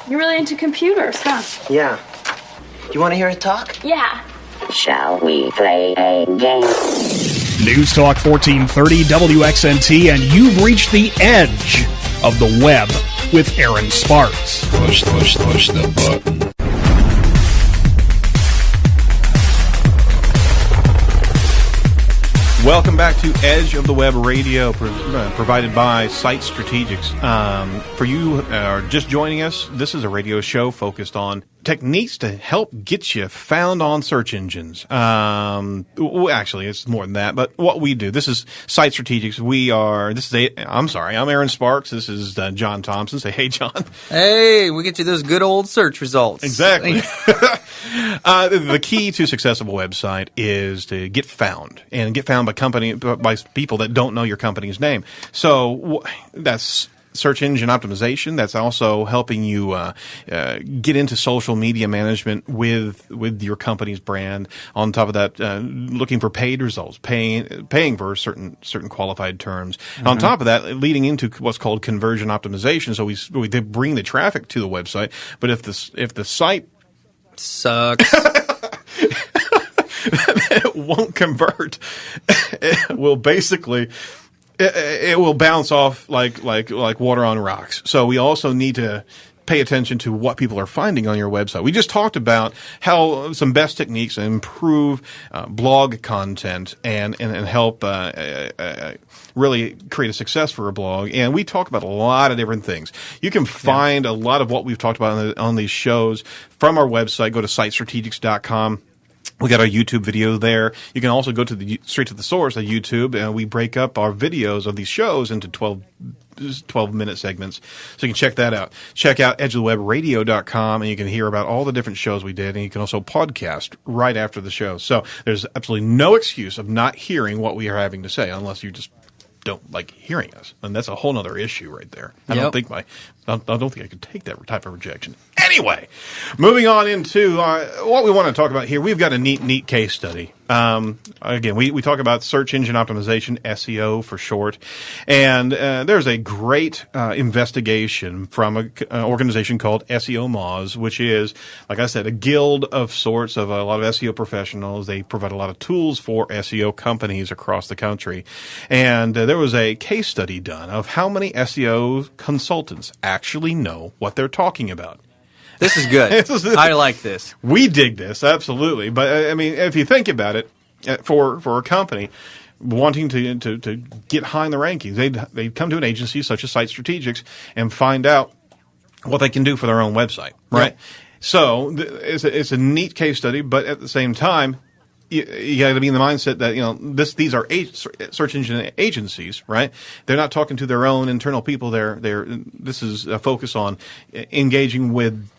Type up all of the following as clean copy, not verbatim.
You're really into computers, huh? Yeah. Do you want to hear it talk? Yeah. Shall we play a game? News Talk 1430 WXNT, and you've reached the edge of the web with Aaron Sparks. Push the button. Welcome back to Edge of the Web Radio, provided by Site Strategics. For you who are just joining us, this is a radio show focused on techniques to help get you found on search engines. Actually, it's more than that, but what we do. This is Site Strategics. I'm Aaron Sparks. This is John Thompson. Say, hey, John. Hey, we get you those good old search results. Exactly. The key to a successful website is to get found, and get found by people that don't know your company's name. So that's search engine optimization. That's also helping you get into social media management with your company's brand. On top of that, looking for paid results, paying for certain qualified terms. Mm-hmm. On top of that, leading into what's called conversion optimization. So we bring the traffic to the website, but if the site sucks, it won't convert. It will basically. It will bounce off like water on rocks. So we also need to pay attention to what people are finding on your website. We just talked about how some best techniques to improve blog content and help really create a success for a blog. And we talk about a lot of different things. You can find a lot of what we've talked about on these shows from our website. Go to sitestrategics.com. We got our YouTube video there. You can also go to straight to the source of YouTube, and we break up our videos of these shows into 12-minute segments. So you can check that out. Check out edgeofthewebradio.com, and you can hear about all the different shows we did, and you can also podcast right after the show. So there's absolutely no excuse of not hearing what we are having to say, unless you just don't like hearing us, and that's a whole other issue right there. I don't think I could take that type of rejection. Anyway, moving on into what we want to talk about here. We've got a neat case study. Again, we talk about search engine optimization, SEO for short, and there's a great investigation from an organization called SEO MOZ, which is, like I said, a guild of sorts of a lot of SEO professionals. They provide a lot of tools for SEO companies across the country, and there was a case study done of how many SEO consultants actually know what they're talking about. This is good. I like this. We dig this, absolutely. But, I mean, if you think about it, for a company wanting to get high in the rankings, they'd come to an agency such as Site Strategics and find out what they can do for their own website, right? Yep. So it's a neat case study, but at the same time, you got to be in the mindset that these are search engine agencies, right? They're not talking to their own internal people. This is a focus on engaging with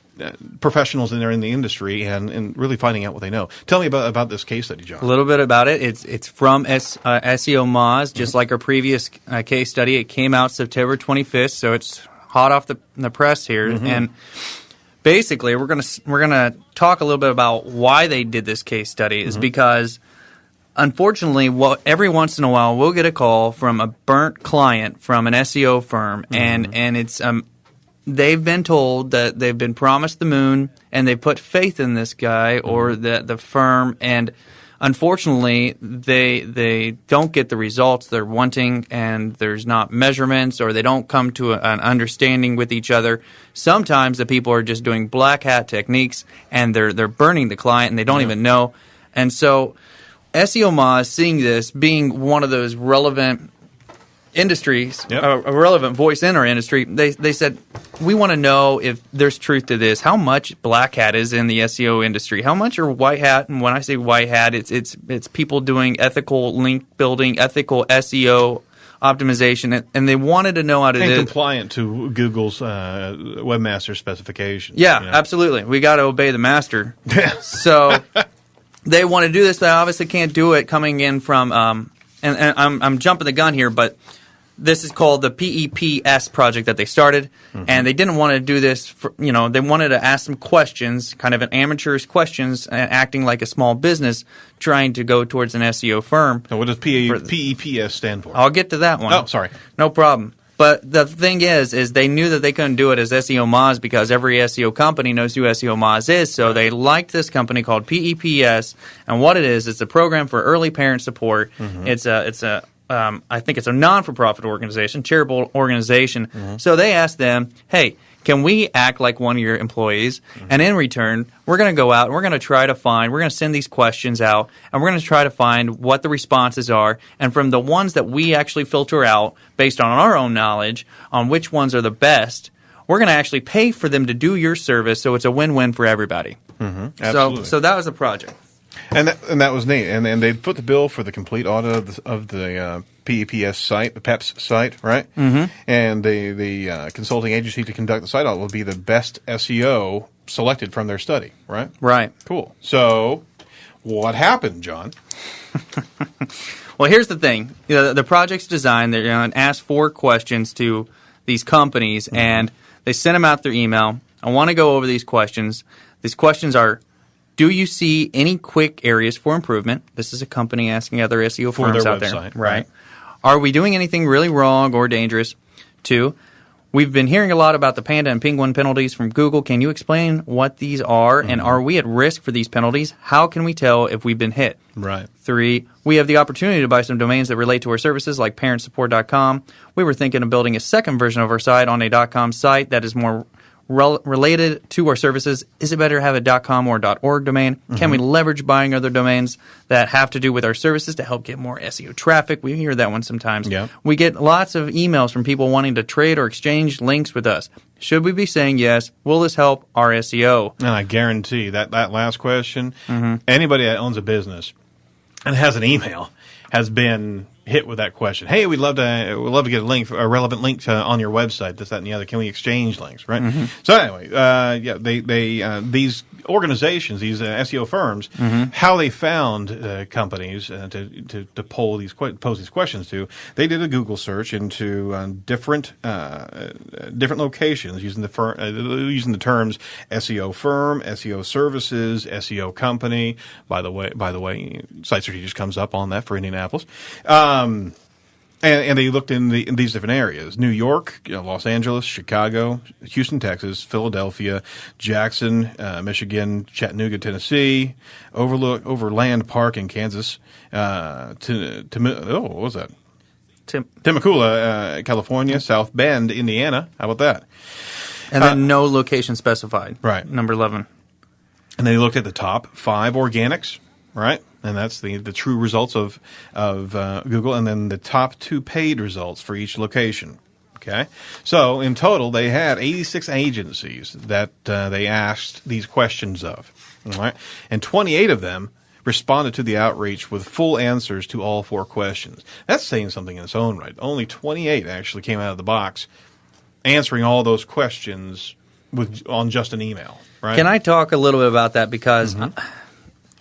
professionals in the industry and really finding out what they know. Tell me about this case study, John. A little bit about it. It's from SEO MOZ, just like our previous case study. It came out September 25th, so it's hot off the press here. Mm-hmm. And basically, we're gonna talk a little bit about why they did this case study. Is because, unfortunately, every once in a while we'll get a call from a burnt client from an SEO firm, and it's they've been told that they've been promised the moon, and they put faith in this guy or the firm, and unfortunately they don't get the results they're wanting, and there's not measurements, or they don't come to an understanding with each other. Sometimes the people are just doing black hat techniques, and they're burning the client, and they don't even know. And so SEO Moz, seeing this, being one of those relevant industries, a relevant voice in our industry, they said, we want to know if there's truth to this. How much black hat is in the SEO industry? How much are white hat? And when I say white hat, it's people doing ethical link building, ethical SEO optimization, and they wanted to know how to do compliant to Google's webmaster specifications. Yeah, absolutely. We got to obey the master. So they want to do this, but they obviously can't do it coming in from and I'm jumping the gun here, but this is called the PEPS project that they started, and they didn't want to do this they wanted to ask some questions, kind of an amateurish questions, acting like a small business trying to go towards an SEO firm. So what does PEPS stand for? I'll get to that one. Oh, sorry. No problem. But the thing is they knew that they couldn't do it as SEO Moz because every SEO company knows who SEO Moz is. So they liked this company called PEPS, and what it is, it's a program for early parent support. It's a I think it's a non-for-profit organization, charitable organization. So they asked them, hey, can we act like one of your employees? And in return, we're going to go out and we're going to try to find, we're going to send these questions out, and we're going to try to find what the responses are. And from the ones that we actually filter out based on our own knowledge on which ones are the best, we're going to actually pay for them to do your service, so it's a win-win for everybody. Absolutely. So that was a project. And that was neat. And they put the bill for the complete audit of the PEPS site, the PEPS site, right? And the consulting agency to conduct the site audit will be the best SEO selected from their study, right? Right. Cool. So what happened, John? Well, here's the thing. The project's designed. They're going to ask 4 questions to these companies, and they send them out through email. I want to go over these questions. These questions are, do you see any quick areas for improvement? This is a company asking other SEO For firms their out website, there. Right. Are we doing anything really wrong or dangerous? 2, we've been hearing a lot about the Panda and Penguin penalties from Google. Can you explain what these are, and are we at risk for these penalties? How can we tell if we've been hit? Right. 3, we have the opportunity to buy some domains that relate to our services like parentsupport.com. We were thinking of building a second version of our site on a .com site that is more related to our services. Is it better to have a .com or .org domain? Can we leverage buying other domains that have to do with our services to help get more SEO traffic? We hear that one sometimes. Yeah. We get lots of emails from people wanting to trade or exchange links with us. Should we be saying yes? Will this help our SEO? And I guarantee that last question, anybody that owns a business and has an email has been hit with that question. Hey, we'd love to get a relevant link on your website, this, that, and the other. Can we exchange links, right? So anyway, these organizations, these SEO firms, how they found companies to pose these questions to, they did a Google search into different locations using the terms SEO firm, SEO services, SEO company. By the way, Site Strategist comes up on that for Indianapolis. And they looked in these different areas: New York, Los Angeles, Chicago, Houston, Texas, Philadelphia, Jackson, Michigan, Chattanooga, Tennessee, Overland Park in Kansas, what was that? Temecula, California, South Bend, Indiana. How about that? And then no location specified. Right. Number 11. And they looked at the top 5 organics, right? And that's the true results of Google, and then the top 2 paid results for each location. Okay, so in total they had 86 agencies that they asked these questions of. All right, and 28 of them responded to the outreach with full answers to all 4 questions. That's saying something in its own right. Only 28 actually came out of the box answering all those questions on just an email. Right? Can I talk a little bit about that? Because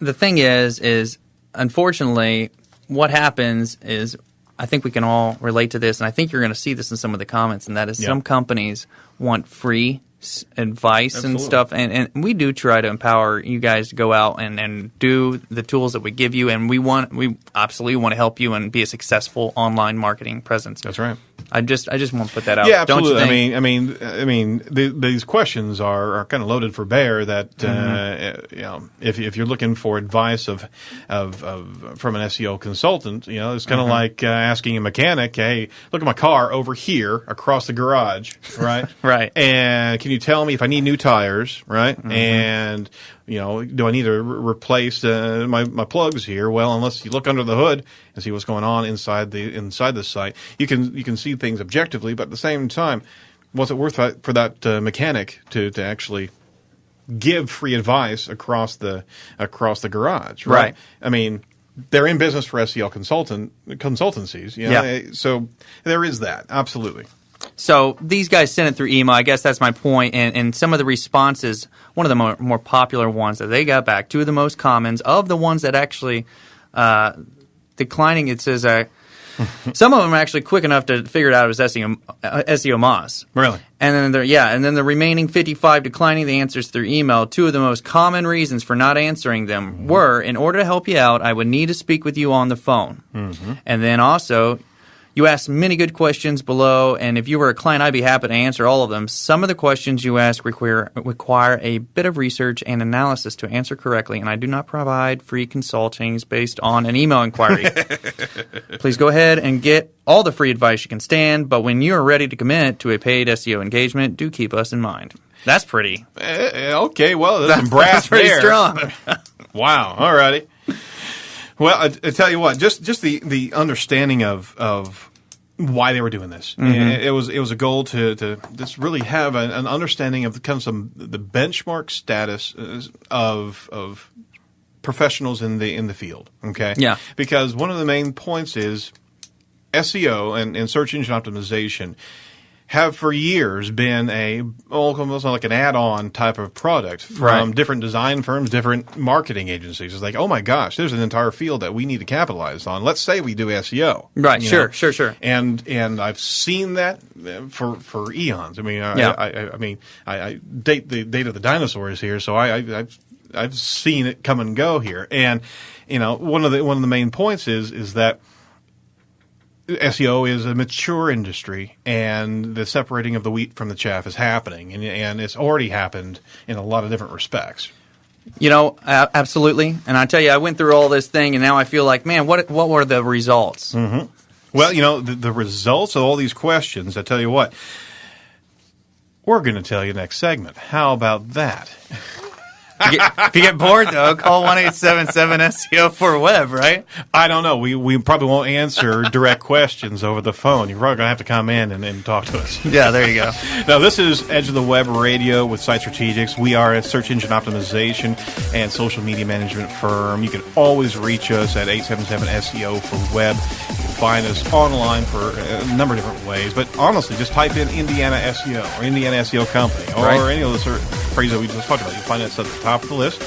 the thing is unfortunately, what happens is, I think we can all relate to this, and I think you're going to see this in some of the comments, and that is some companies want free advice and stuff, and we do try to empower you guys to go out and do the tools that we give you, and we absolutely want to help you and be a successful online marketing presence. That's right. I just want to put that out. Yeah, absolutely. Don't you think? I mean, these questions are kind of loaded for bear. That if you're looking for advice from an SEO consultant, it's kind of like asking a mechanic, "Hey, look at my car over here across the garage, right? Right. And can you tell me if I need new tires, right? And do I need to replace my plugs here? Well, unless you look under the hood and see what's going on inside the site, you can see things objectively. But at the same time, what's it worth for that mechanic to actually give free advice across the garage? Right. I mean, they're in business for SEO consultancies. So there is that, absolutely. So these guys sent it through email. I guess that's my point. And some of the responses, one of the more popular ones that they got back, 2 of the most commons of the ones that actually declining, it says some of them are actually quick enough to figure it out as SEO Moz. Really? And then the remaining 55 declining the answers through email. 2 of the most common reasons for not answering them were, in order to help you out, I would need to speak with you on the phone. And then also, You asked many good questions below, and if you were a client, I'd be happy to answer all of them. Some of the questions you ask require a bit of research and analysis to answer correctly, and I do not provide free consultings based on an email inquiry. Please go ahead and get all the free advice you can stand, but when you are ready to commit to a paid SEO engagement, do keep us in mind. That's pretty. Okay, well, there's some brass That's pretty there. strong. Wow, all righty. Well, I tell you what, just the understanding of why they were doing this. It was a goal to just really have an understanding of the benchmark status of professionals in the field. Okay, yeah, because one of the main points is SEO and search engine optimization have for years been almost like an add-on type of product from different design firms, different marketing agencies. It's like, oh my gosh, there's an entire field that we need to capitalize on. Let's say we do SEO. Right, sure. And I've seen that for eons. I mean, I date the date of the dinosaurs here, so I've seen it come and go here. And one of the main points is that SEO is a mature industry, and the separating of the wheat from the chaff is happening, and it's already happened in a lot of different respects. Absolutely. And I tell you, I went through all this thing, and now I feel like, man, what were the results? Mm-hmm. Well, the results of all these questions, I tell you what, we're going to tell you next segment. How about that? If you get bored, though, call 1-877-SEO for web, right? I don't know. We probably won't answer direct questions over the phone. You're probably going to have to come in and talk to us. Yeah, there you go. Now, this is Edge of the Web Radio with Site Strategics. We are a search engine optimization and social media management firm. You can always reach us at 877-SEO for web. You can find us online for a number of different ways. But honestly, just type in Indiana SEO or Indiana SEO Company or any of the phrases that we just talked about. You'll find us at the top of the list.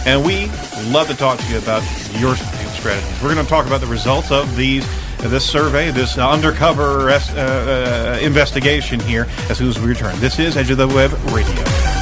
And we love to talk to you about your strategies. We're going to talk about the results of this survey, this undercover investigation here as soon as we return. This is Edge of the Web Radio.